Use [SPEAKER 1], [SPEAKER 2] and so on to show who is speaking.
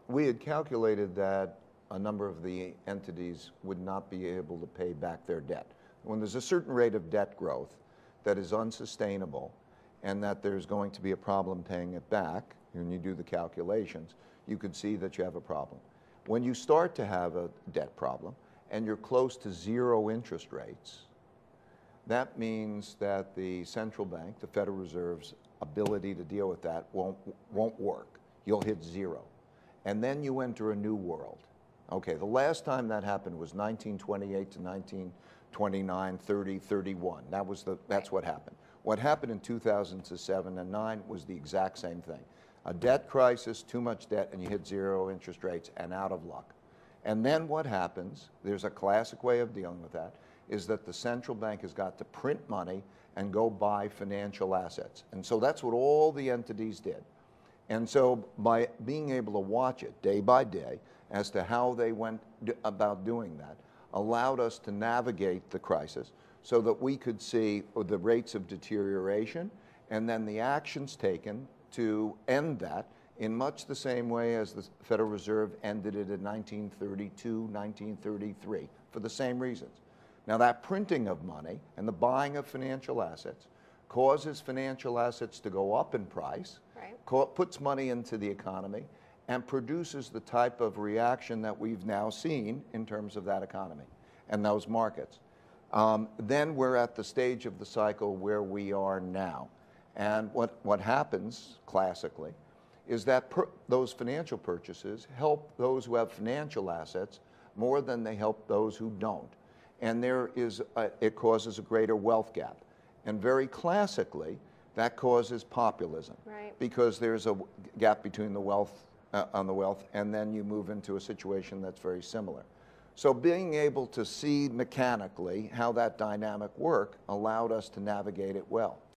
[SPEAKER 1] We had calculated that a number of the entities would not be able to pay back their debt. When there's a certain rate of debt growth that is unsustainable and that there's going to be a problem paying it back, when you do the calculations, you could see that you have a problem. When you start to have a debt problem and you're close to zero interest rates, that means that the central bank, the Federal Reserve's ability to deal with that won't work. You'll hit zero. And then you enter a new world. Okay, the last time that happened was 1928 to 1929, 30, 31. That's what happened. What happened in 2007 and 9 was the exact same thing. A debt crisis, too much debt, and you hit zero interest rates and out of luck. And then what happens, there's a classic way of dealing with that, is that the central bank has got to print money and go buy financial assets. And so that's what all the entities did. And so by being able to watch it day by day as to how they went about doing that, allowed us to navigate the crisis so that we could see the rates of deterioration and then the actions taken to end that in much the same way as the Federal Reserve ended it in 1932, 1933, for the same reasons. Now that printing of money and the buying of financial assets causes financial assets to go up in price, puts money into the economy, and produces the type of reaction that we've now seen in terms of that economy and those markets. Then we're at the stage of the cycle where we are now. And what happens, classically, is that those financial purchases help those who have financial assets more than they help those who don't. And it causes a greater wealth gap. And very classically, that causes populism.
[SPEAKER 2] Right.
[SPEAKER 1] Because there's a gap between the wealth, and then you move into a situation that's very similar. So being able to see mechanically how that dynamic worked allowed us to navigate it well.